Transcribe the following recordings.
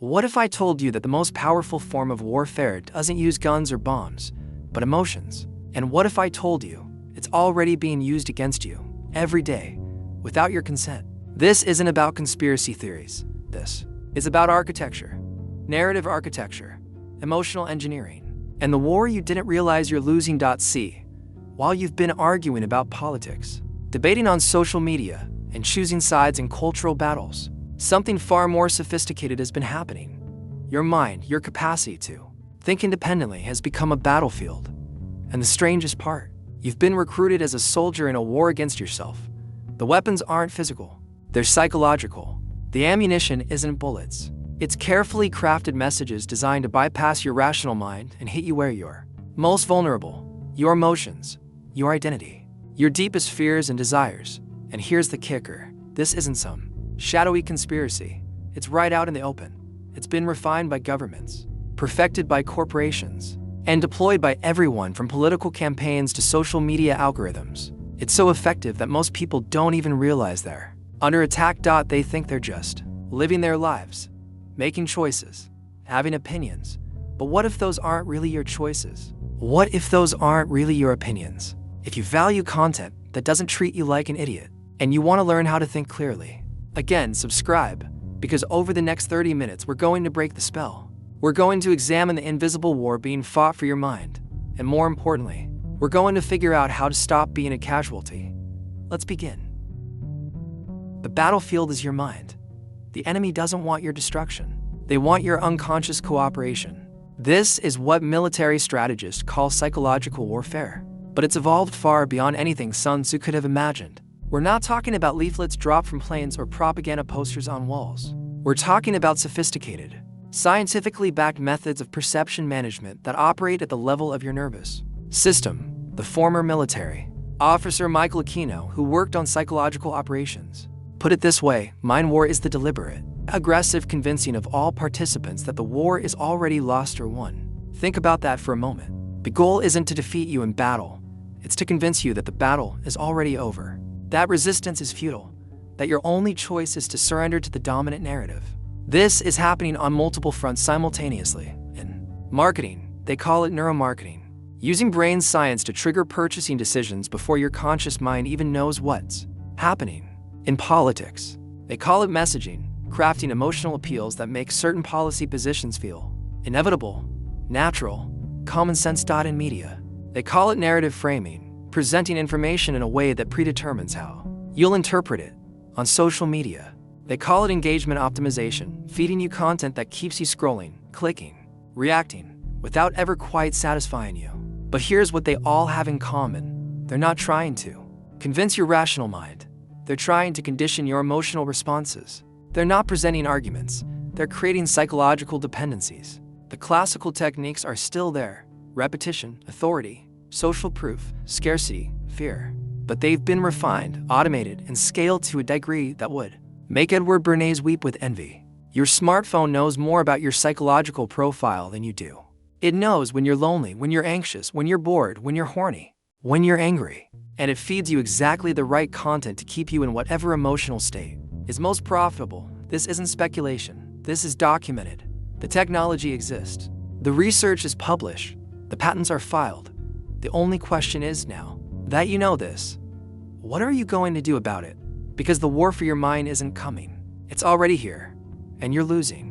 What if I told you that the most powerful form of warfare doesn't use guns or bombs, but emotions? And what if I told you it's already being used against you every day without your consent? This isn't about conspiracy theories. This is about architecture, narrative architecture, emotional engineering, and the war you didn't realize you're losing. See, while you've been arguing about politics, debating on social media, and choosing sides in cultural battles, something far more sophisticated has been happening. Your mind, your capacity to think independently, has become a battlefield. And the strangest part, you've been recruited as a soldier in a war against yourself. The weapons aren't physical, they're psychological. The ammunition isn't bullets. It's carefully crafted messages designed to bypass your rational mind and hit you where you're most vulnerable: your emotions, your identity, your deepest fears and desires. And here's the kicker: this isn't some shadowy conspiracy. It's right out in the open. It's been refined by governments, perfected by corporations, and deployed by everyone from political campaigns to social media algorithms. It's so effective that most people don't even realize they're under attack. They think they're just living their lives, making choices, having opinions. But what if those aren't really your choices? What if those aren't really your opinions? If you value content that doesn't treat you like an idiot, and you want to learn how to think clearly, again, subscribe, because over the next 30 minutes we're going to break the spell. We're going to examine the invisible war being fought for your mind, and more importantly, we're going to figure out how to stop being a casualty. Let's begin. The battlefield is your mind. The enemy doesn't want your destruction. They want your unconscious cooperation. This is what military strategists call psychological warfare, but it's evolved far beyond anything Sun Tzu could have imagined. We're not talking about leaflets dropped from planes or propaganda posters on walls. We're talking about sophisticated, scientifically backed methods of perception management that operate at the level of your nervous system. The former military officer Michael Aquino, who worked on psychological operations, put it this way: mind war is the deliberate, aggressive convincing of all participants that the war is already lost or won. Think about that for a moment. The goal isn't to defeat you in battle, it's to convince you that the battle is already over, that resistance is futile, that your only choice is to surrender to the dominant narrative. This is happening on multiple fronts simultaneously. In marketing, they call it neuromarketing, using brain science to trigger purchasing decisions before your conscious mind even knows what's happening. In politics, they call it messaging, crafting emotional appeals that make certain policy positions feel inevitable, natural, common sense. In media, they call it narrative framing, presenting information in a way that predetermines how you'll interpret it. On social media, they call it engagement optimization, feeding you content that keeps you scrolling, clicking, reacting, without ever quite satisfying you. But here's what they all have in common: they're not trying to convince your rational mind. They're trying to condition your emotional responses. They're not presenting arguments, they're creating psychological dependencies. The classical techniques are still there: repetition, authority, social proof, scarcity, fear. But they've been refined, automated, and scaled to a degree that would make Edward Bernays weep with envy. Your smartphone knows more about your psychological profile than you do. It knows when you're lonely, when you're anxious, when you're bored, when you're horny, when you're angry. And it feeds you exactly the right content to keep you in whatever emotional state is most profitable. This isn't speculation. This is documented. The technology exists. The research is published. The patents are filed. The only question is, now that you know this, what are you going to do about it? Because the war for your mind isn't coming. It's already here, and you're losing.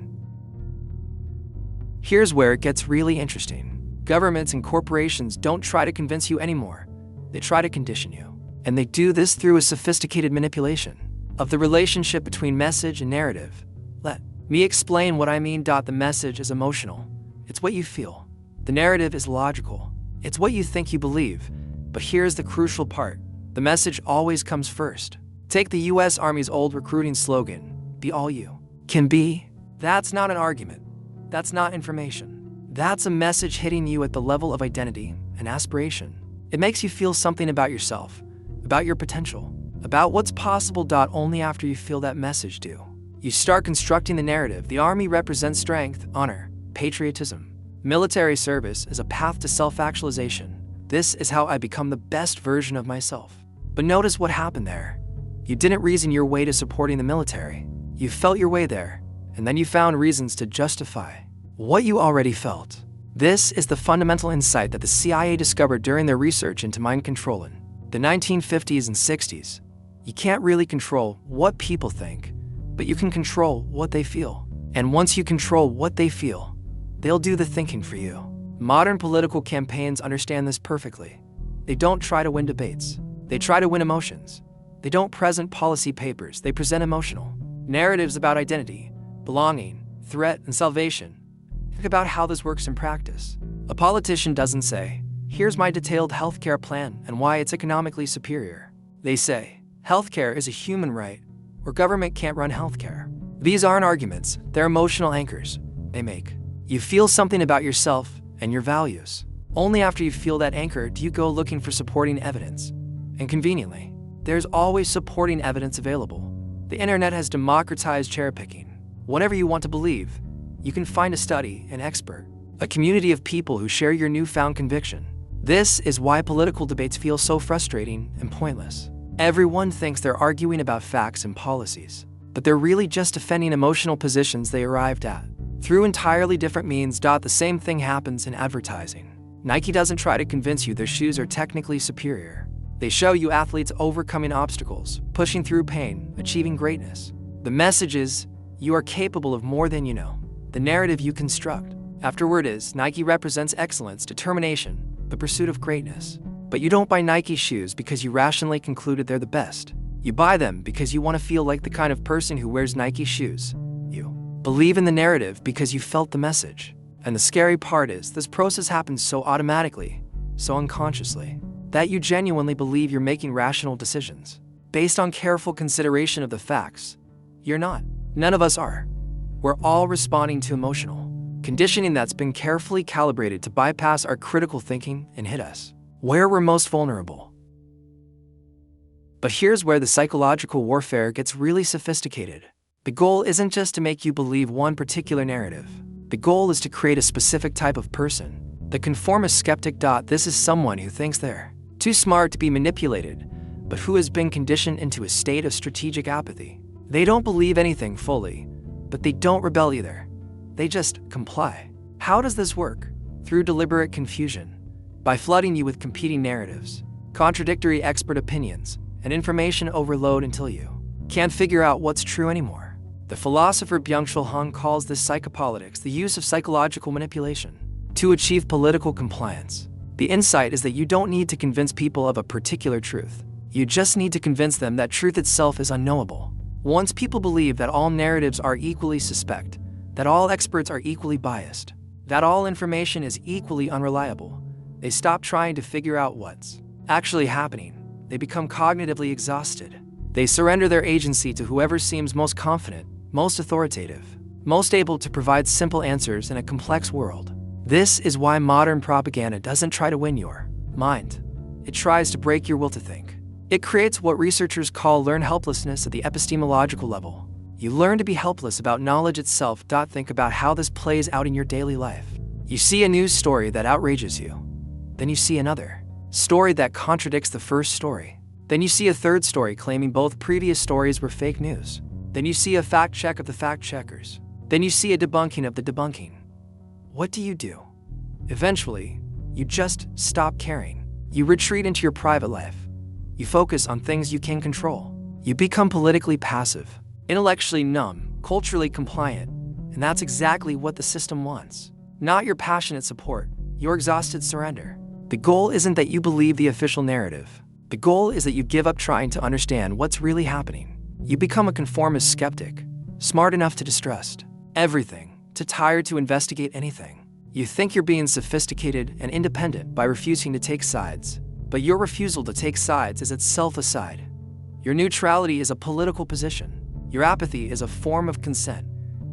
Here's where it gets really interesting. Governments and corporations don't try to convince you anymore. They try to condition you. And they do this through a sophisticated manipulation of the relationship between message and narrative. Let me explain what I mean. The message is emotional. It's what you feel. The narrative is logical. It's what you think you believe. But here's the crucial part: the message always comes first. Take the US Army's old recruiting slogan, "Be all you can be." That's not an argument. That's not information. That's a message hitting you at the level of identity and aspiration. It makes you feel something about yourself, about your potential, about what's possible. Only after you feel that message do you start constructing the narrative. The Army represents strength, honor, patriotism. Military service is a path to self-actualization. This is how I become the best version of myself. But notice what happened there. You didn't reason your way to supporting the military. You felt your way there, and then you found reasons to justify what you already felt. This is the fundamental insight that the CIA discovered during their research into mind control in the 1950s and 60s. You can't really control what people think, but you can control what they feel. And once you control what they feel, they'll do the thinking for you. Modern political campaigns understand this perfectly. They don't try to win debates. They try to win emotions. They don't present policy papers. They present emotional narratives about identity, belonging, threat, and salvation. Think about how this works in practice. A politician doesn't say, "Here's my detailed healthcare plan and why it's economically superior." They say, "Healthcare is a human right, or government can't run healthcare." These aren't arguments, they're emotional anchors they make. You feel something about yourself and your values. Only after you feel that anchor do you go looking for supporting evidence. And conveniently, there's always supporting evidence available. The internet has democratized cherry-picking. Whatever you want to believe, you can find a study, an expert, a community of people who share your newfound conviction. This is why political debates feel so frustrating and pointless. Everyone thinks they're arguing about facts and policies, but they're really just defending emotional positions they arrived at through entirely different means. The same thing happens in advertising. Nike doesn't try to convince you their shoes are technically superior. They show you athletes overcoming obstacles, pushing through pain, achieving greatness. The message is, you are capable of more than you know. The narrative you construct afterward is, Nike represents excellence, determination, the pursuit of greatness. But you don't buy Nike shoes because you rationally concluded they're the best. You buy them because you want to feel like the kind of person who wears Nike shoes. You believe in the narrative because you felt the message. And the scary part is, this process happens so automatically, so unconsciously, that you genuinely believe you're making rational decisions based on careful consideration of the facts. You're not. None of us are. We're all responding to emotional conditioning that's been carefully calibrated to bypass our critical thinking and hit us where we're most vulnerable. But here's where the psychological warfare gets really sophisticated. The goal isn't just to make you believe one particular narrative. The goal is to create a specific type of person, the conformist skeptic. This is someone who thinks they're too smart to be manipulated, but who has been conditioned into a state of strategic apathy. They don't believe anything fully, but they don't rebel either. They just comply. How does this work? Through deliberate confusion, by flooding you with competing narratives, contradictory expert opinions, and information overload until you can't figure out what's true anymore. The philosopher Byung-Chul Han calls this psychopolitics, the use of psychological manipulation to achieve political compliance. The insight is that you don't need to convince people of a particular truth. You just need to convince them that truth itself is unknowable. Once people believe that all narratives are equally suspect, that all experts are equally biased, that all information is equally unreliable, they stop trying to figure out what's actually happening. They become cognitively exhausted. They surrender their agency to whoever seems most confident, most authoritative, most able to provide simple answers in a complex world. This is why modern propaganda doesn't try to win your mind. It tries to break your will to think. It creates what researchers call learned helplessness at the epistemological level. You learn to be helpless about knowledge itself. Think about how this plays out in your daily life. You see a news story that outrages you. Then you see another story that contradicts the first story. Then you see a third story claiming both previous stories were fake news. Then you see a fact check of the fact checkers. Then you see a debunking of the debunking. What do? Eventually, you just stop caring. You retreat into your private life. You focus on things you can control. You become politically passive, intellectually numb, culturally compliant, and that's exactly what the system wants. Not your passionate support, your exhausted surrender. The goal isn't that you believe the official narrative. The goal is that you give up trying to understand what's really happening. You become a conformist skeptic, smart enough to distrust everything, too tired to investigate anything. You think you're being sophisticated and independent by refusing to take sides, but your refusal to take sides is itself a side. Your neutrality is a political position. Your apathy is a form of consent.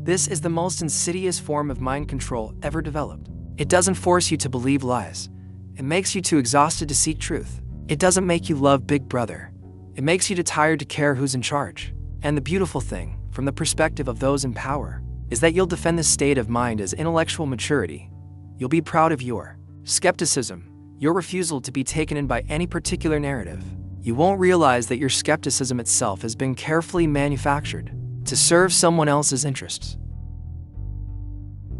This is the most insidious form of mind control ever developed. It doesn't force you to believe lies. It makes you too exhausted to seek truth. It doesn't make you love Big Brother. It makes you too tired to care who's in charge. And the beautiful thing, from the perspective of those in power, is that you'll defend this state of mind as intellectual maturity. You'll be proud of your skepticism, your refusal to be taken in by any particular narrative. You won't realize that your skepticism itself has been carefully manufactured to serve someone else's interests.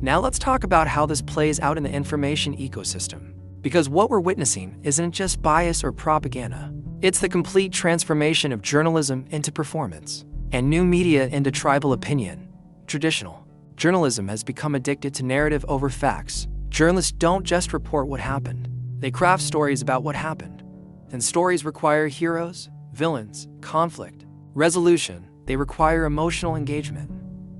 Now let's talk about how this plays out in the information ecosystem. Because what we're witnessing isn't just bias or propaganda. It's the complete transformation of journalism into performance, and new media into tribal opinion. Traditional journalism has become addicted to narrative over facts. Journalists don't just report what happened. They craft stories about what happened. And stories require heroes, villains, conflict, resolution. They require emotional engagement.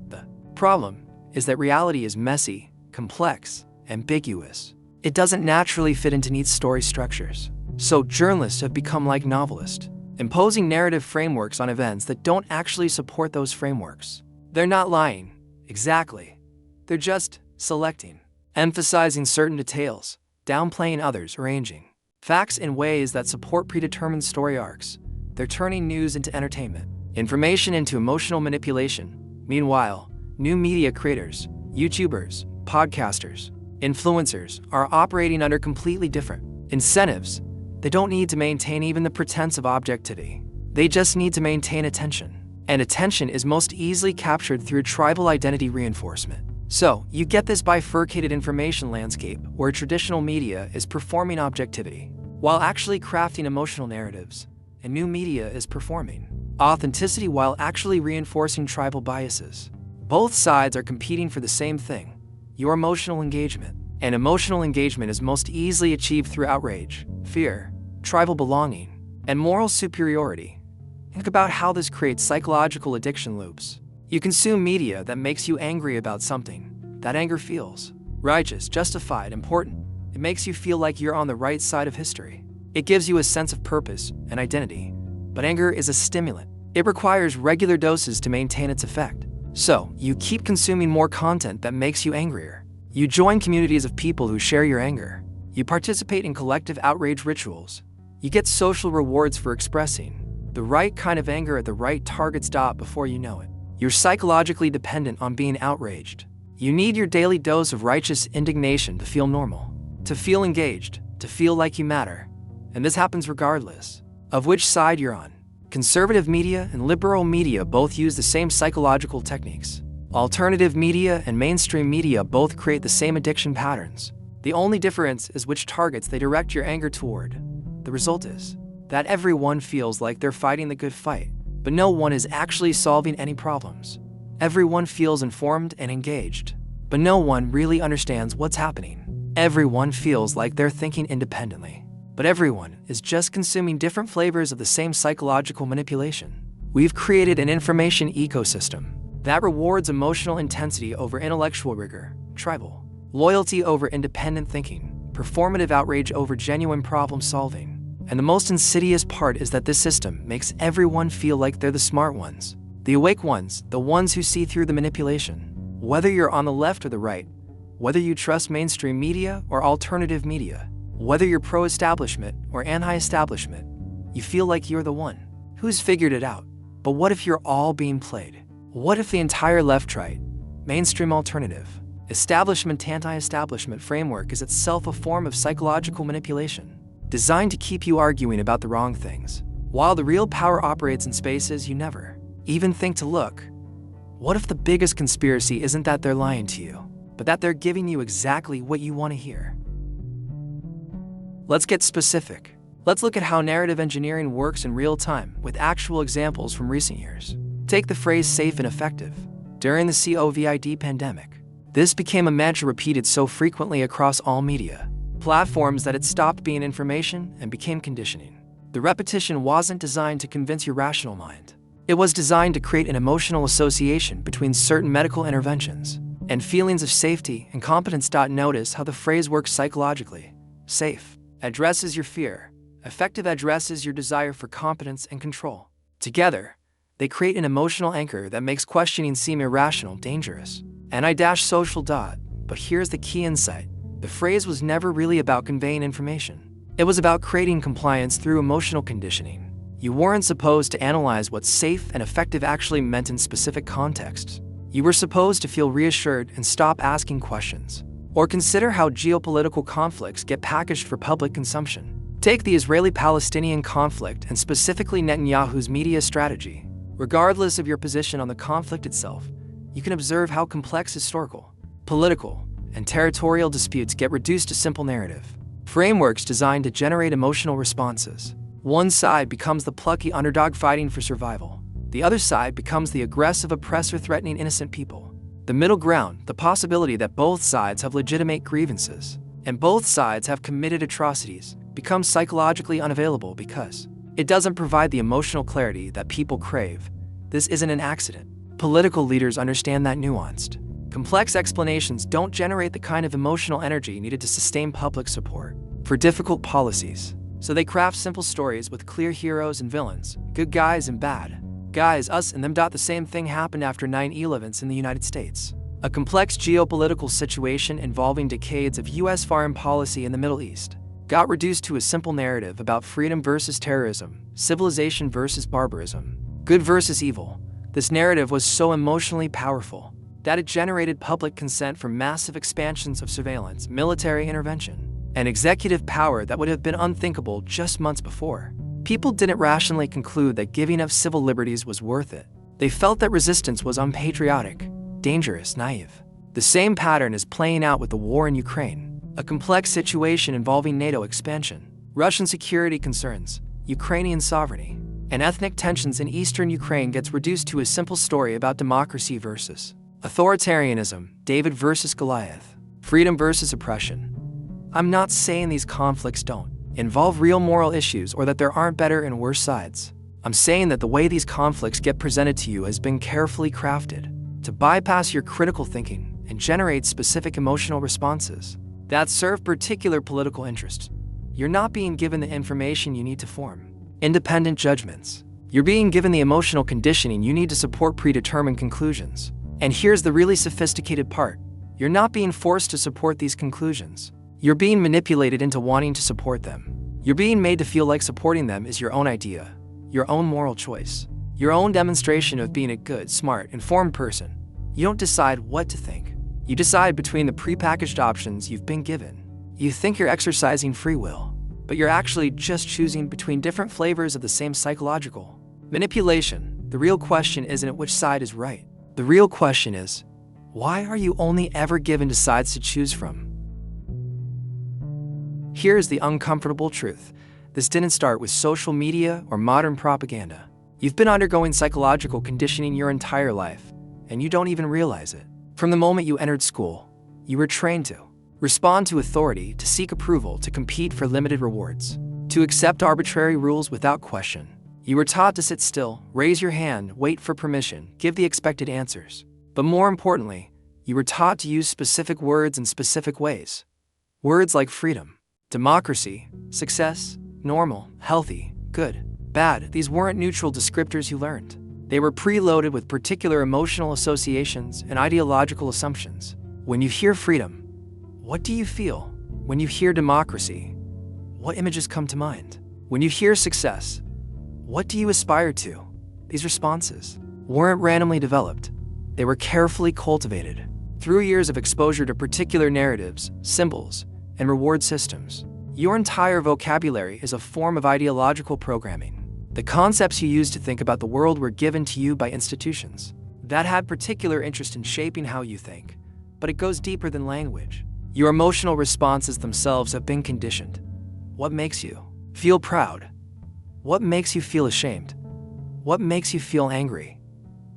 The problem is that reality is messy, complex, ambiguous. It doesn't naturally fit into neat story structures. So journalists have become like novelists, imposing narrative frameworks on events that don't actually support those frameworks. They're not lying, exactly. They're just selecting, emphasizing certain details, downplaying others, arranging facts in ways that support predetermined story arcs. They're turning news into entertainment, information into emotional manipulation. Meanwhile, new media creators, YouTubers, podcasters, influencers are operating under completely different incentives. They don't need to maintain even the pretense of objectivity. They just need to maintain attention. And attention is most easily captured through tribal identity reinforcement. So, you get this bifurcated information landscape where traditional media is performing objectivity, while actually crafting emotional narratives, and new media is performing authenticity while actually reinforcing tribal biases. Both sides are competing for the same thing, your emotional engagement. And emotional engagement is most easily achieved through outrage, fear, tribal belonging, and moral superiority. Think about how this creates psychological addiction loops. You consume media that makes you angry about something. That anger feels righteous, justified, important. It makes you feel like you're on the right side of history. It gives you a sense of purpose and identity. But anger is a stimulant. It requires regular doses to maintain its effect. So, you keep consuming more content that makes you angrier. You join communities of people who share your anger. You participate in collective outrage rituals. You get social rewards for expressing the right kind of anger at the right target stop before you know it. You're psychologically dependent on being outraged. You need your daily dose of righteous indignation to feel normal, to feel engaged, to feel like you matter. And this happens regardless of which side you're on. Conservative media and liberal media both use the same psychological techniques. Alternative media and mainstream media both create the same addiction patterns. The only difference is which targets they direct your anger toward. The result is that everyone feels like they're fighting the good fight, but no one is actually solving any problems. Everyone feels informed and engaged, but no one really understands what's happening. Everyone feels like they're thinking independently, but everyone is just consuming different flavors of the same psychological manipulation. We've created an information ecosystem that rewards emotional intensity over intellectual rigor, tribal loyalty over independent thinking, performative outrage over genuine problem solving. And the most insidious part is that this system makes everyone feel like they're the smart ones, the awake ones, the ones who see through the manipulation. Whether you're on the left or the right, whether you trust mainstream media or alternative media, whether you're pro-establishment or anti-establishment, you feel like you're the one who's figured it out. But what if you're all being played? What if the entire left-right, mainstream alternative, establishment anti-establishment framework is itself a form of psychological manipulation, designed to keep you arguing about the wrong things, while the real power operates in spaces you never even think to look? What if the biggest conspiracy isn't that they're lying to you, but that they're giving you exactly what you want to hear? Let's get specific. Let's look at how narrative engineering works in real time with actual examples from recent years. Take the phrase safe and effective. During the COVID pandemic, this became a mantra repeated so frequently across all media platforms that it stopped being information and became conditioning. The repetition wasn't designed to convince your rational mind. It was designed to create an emotional association between certain medical interventions and feelings of safety and competence. Notice how the phrase works psychologically. Safe addresses your fear. Effective addresses your desire for competence and control. Together, they create an emotional anchor that makes questioning seem irrational, dangerous, and social. But here's the key insight. The phrase was never really about conveying information. It was about creating compliance through emotional conditioning. You weren't supposed to analyze what safe and effective actually meant in specific contexts. You were supposed to feel reassured and stop asking questions, or consider how geopolitical conflicts get packaged for public consumption. Take the Israeli-Palestinian conflict and specifically Netanyahu's media strategy. Regardless of your position on the conflict itself, you can observe how complex historical, Political and territorial disputes get reduced to simple narrative frameworks designed to generate emotional responses. One side becomes the plucky underdog fighting for survival. The other side becomes the aggressive oppressor threatening innocent people. The middle ground, the possibility that both sides have legitimate grievances and both sides have committed atrocities, becomes psychologically unavailable because it doesn't provide the emotional clarity that people crave. This isn't an accident. Political leaders understand that nuanced, complex explanations don't generate the kind of emotional energy needed to sustain public support for difficult policies. So they craft simple stories with clear heroes and villains, good guys and bad guys, us and them. The same thing happened after 9/11 in the United States. A complex geopolitical situation involving decades of US foreign policy in the Middle East got reduced to a simple narrative about freedom versus terrorism, civilization versus barbarism, good versus evil. This narrative was so emotionally powerful that it generated public consent for massive expansions of surveillance, military intervention, and executive power that would have been unthinkable just months before. People didn't rationally conclude that giving up civil liberties was worth it. They felt that resistance was unpatriotic, dangerous, naive. The same pattern is playing out with the war in Ukraine, a complex situation involving NATO expansion, Russian security concerns, Ukrainian sovereignty, and ethnic tensions in eastern Ukraine gets reduced to a simple story about democracy versus authoritarianism, David versus Goliath, freedom versus oppression. I'm not saying these conflicts don't involve real moral issues or that there aren't better and worse sides. I'm saying that the way these conflicts get presented to you has been carefully crafted to bypass your critical thinking and generate specific emotional responses that serve particular political interests. You're not being given the information you need to form independent judgments. You're being given the emotional conditioning you need to support predetermined conclusions. And here's the really sophisticated part. You're not being forced to support these conclusions. You're being manipulated into wanting to support them. You're being made to feel like supporting them is your own idea, your own moral choice, your own demonstration of being a good, smart, informed person. You don't decide what to think. You decide between the prepackaged options you've been given. You think you're exercising free will, but you're actually just choosing between different flavors of the same psychological manipulation. The real question isn't which side is right. The real question is, why are you only ever given sides to choose from? Here's the uncomfortable truth. This didn't start with social media or modern propaganda. You've been undergoing psychological conditioning your entire life, and you don't even realize it. From the moment you entered school, you were trained to respond to authority, to seek approval, to compete for limited rewards, to accept arbitrary rules without question. You were taught to sit still, raise your hand, wait for permission, give the expected answers. But more importantly, you were taught to use specific words in specific ways. Words like freedom, democracy, success, normal, healthy, good, bad. These weren't neutral descriptors you learned. They were preloaded with particular emotional associations and ideological assumptions. When you hear freedom, what do you feel? When you hear democracy, what images come to mind? When you hear success, what do you aspire to? These responses weren't randomly developed. They were carefully cultivated through years of exposure to particular narratives, symbols, and reward systems. Your entire vocabulary is a form of ideological programming. The concepts you use to think about the world were given to you by institutions that had particular interest in shaping how you think. But it goes deeper than language. Your emotional responses themselves have been conditioned. What makes you feel proud? What makes you feel ashamed? What makes you feel angry?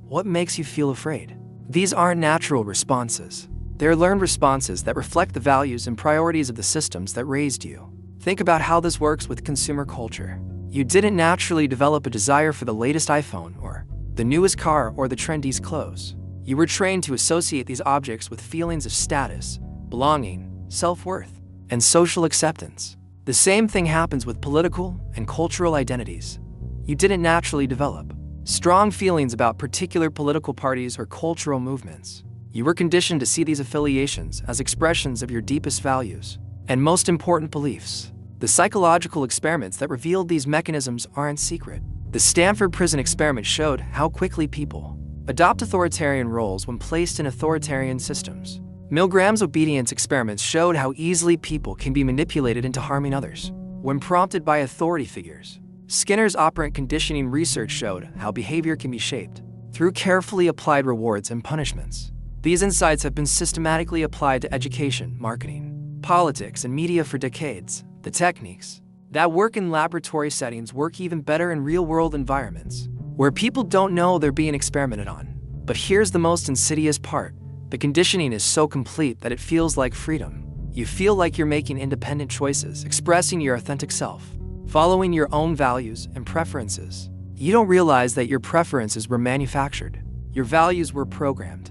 What makes you feel afraid? These aren't natural responses. They're learned responses that reflect the values and priorities of the systems that raised you. Think about how this works with consumer culture. You didn't naturally develop a desire for the latest iPhone or the newest car or the trendiest clothes. You were trained to associate these objects with feelings of status, belonging, self-worth, and social acceptance. The same thing happens with political and cultural identities. You didn't naturally develop strong feelings about particular political parties or cultural movements. You were conditioned to see these affiliations as expressions of your deepest values and most important beliefs. The psychological experiments that revealed these mechanisms aren't secret. The Stanford Prison experiment showed how quickly people adopt authoritarian roles when placed in authoritarian systems. Milgram's obedience experiments showed how easily people can be manipulated into harming others when prompted by authority figures. Skinner's operant conditioning research showed how behavior can be shaped through carefully applied rewards and punishments. These insights have been systematically applied to education, marketing, politics, and media for decades. The techniques that work in laboratory settings work even better in real-world environments, where people don't know they're being experimented on. But here's the most insidious part. The conditioning is so complete that it feels like freedom. You feel like you're making independent choices, expressing your authentic self, following your own values and preferences. You don't realize that your preferences were manufactured. Your values were programmed.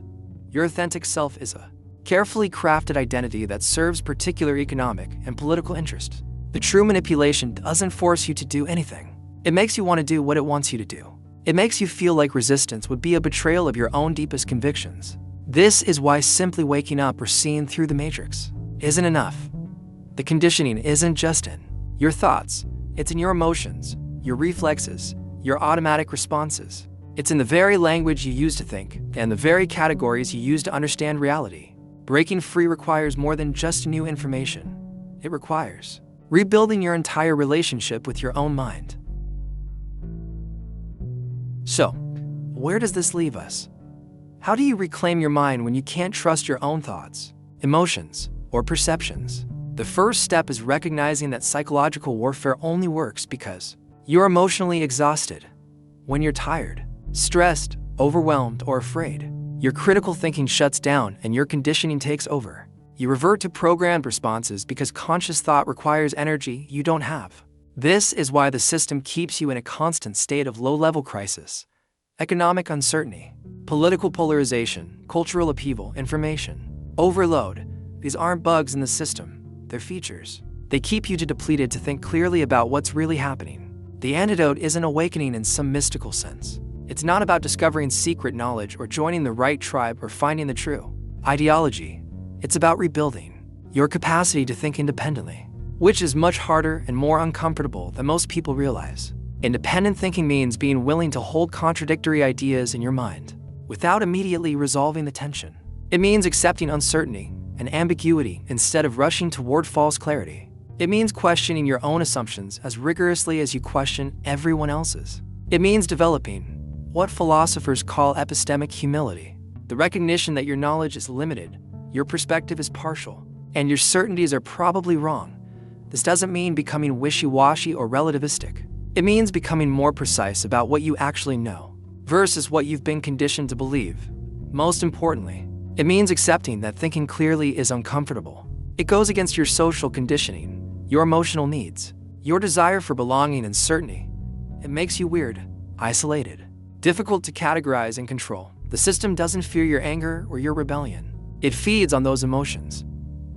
Your authentic self is a carefully crafted identity that serves particular economic and political interests. The true manipulation doesn't force you to do anything. It makes you want to do what it wants you to do. It makes you feel like resistance would be a betrayal of your own deepest convictions. This is why simply waking up or seeing through the matrix isn't enough. The conditioning isn't just in your thoughts. It's in your emotions, your reflexes, your automatic responses. It's in the very language you use to think and the very categories you use to understand reality. Breaking free requires more than just new information. It requires rebuilding your entire relationship with your own mind. So, where does this leave us? How do you reclaim your mind when you can't trust your own thoughts, emotions, or perceptions? The first step is recognizing that psychological warfare only works because you're emotionally exhausted. When you're tired, stressed, overwhelmed, or afraid, your critical thinking shuts down and your conditioning takes over. You revert to programmed responses because conscious thought requires energy you don't have. This is why the system keeps you in a constant state of low-level crisis, economic uncertainty, political polarization, cultural upheaval, information overload. These aren't bugs in the system, they're features. They keep you depleted to think clearly about what's really happening. The antidote isn't awakening in some mystical sense. It's not about discovering secret knowledge or joining the right tribe or finding the true ideology. It's about rebuilding your capacity to think independently, which is much harder and more uncomfortable than most people realize. Independent thinking means being willing to hold contradictory ideas in your mind without immediately resolving the tension. It means accepting uncertainty and ambiguity instead of rushing toward false clarity. It means questioning your own assumptions as rigorously as you question everyone else's. It means developing what philosophers call epistemic humility, the recognition that your knowledge is limited, your perspective is partial, and your certainties are probably wrong. This doesn't mean becoming wishy-washy or relativistic. It means becoming more precise about what you actually know versus what you've been conditioned to believe. Most importantly, it means accepting that thinking clearly is uncomfortable. It goes against your social conditioning, your emotional needs, your desire for belonging and certainty. It makes you weird, isolated, difficult to categorize and control. The system doesn't fear your anger or your rebellion. It feeds on those emotions.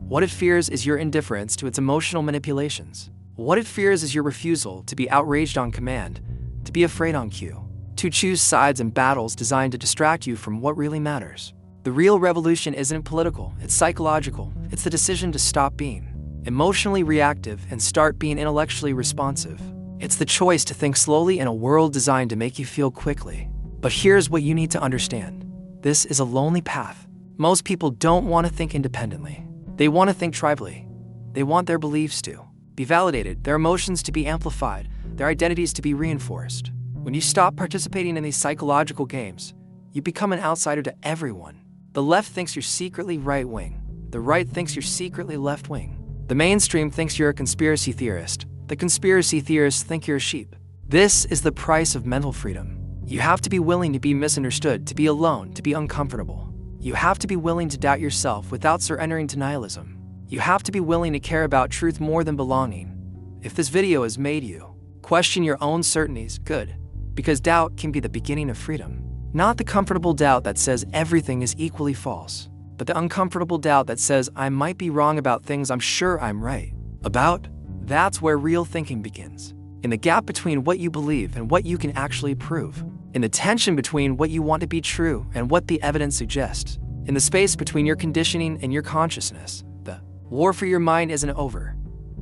What it fears is your indifference to its emotional manipulations. What it fears is your refusal to be outraged on command, to be afraid on cue, to choose sides in battles designed to distract you from what really matters. The real revolution isn't political, it's psychological. It's the decision to stop being emotionally reactive and start being intellectually responsive. It's the choice to think slowly in a world designed to make you feel quickly. But here's what you need to understand. This is a lonely path. Most people don't want to think independently. They want to think tribally. They want their beliefs to be validated, their emotions to be amplified, their identities to be reinforced. When you stop participating in these psychological games, you become an outsider to everyone. The left thinks you're secretly right-wing. The right thinks you're secretly left-wing. The mainstream thinks you're a conspiracy theorist. The conspiracy theorists think you're a sheep. This is the price of mental freedom. You have to be willing to be misunderstood, to be alone, to be uncomfortable. You have to be willing to doubt yourself without surrendering to nihilism. You have to be willing to care about truth more than belonging. If this video has made you question your own certainties, good, because doubt can be the beginning of freedom. Not the comfortable doubt that says everything is equally false, but the uncomfortable doubt that says I might be wrong about things I'm sure I'm right about. That's where real thinking begins. In the gap between what you believe and what you can actually prove. In the tension between what you want to be true and what the evidence suggests. In the space between your conditioning and your consciousness. The war for your mind isn't over.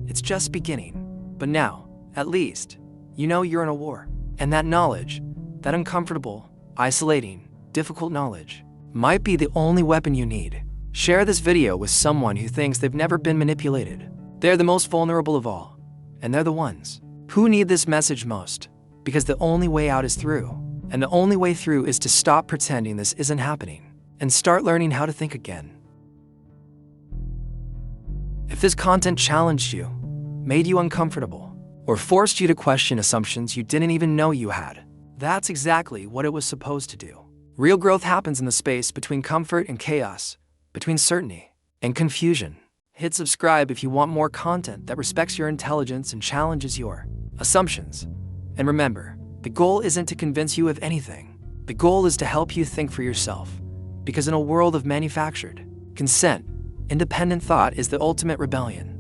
It's just beginning. But now, at least, you know you're in a war. And that knowledge, that uncomfortable, isolating, difficult knowledge, might be the only weapon you need. Share this video with someone who thinks they've never been manipulated. They're the most vulnerable of all. And they're the ones who need this message most. Because the only way out is through. And the only way through is to stop pretending this isn't happening. and start learning how to think again. If this content challenged you, made you uncomfortable, or forced you to question assumptions you didn't even know you had, that's exactly what it was supposed to do. Real growth happens in the space between comfort and chaos, between certainty and confusion. Hit subscribe if you want more content that respects your intelligence and challenges your assumptions. And remember, the goal isn't to convince you of anything. The goal is to help you think for yourself. Because in a world of manufactured consent, independent thought is the ultimate rebellion.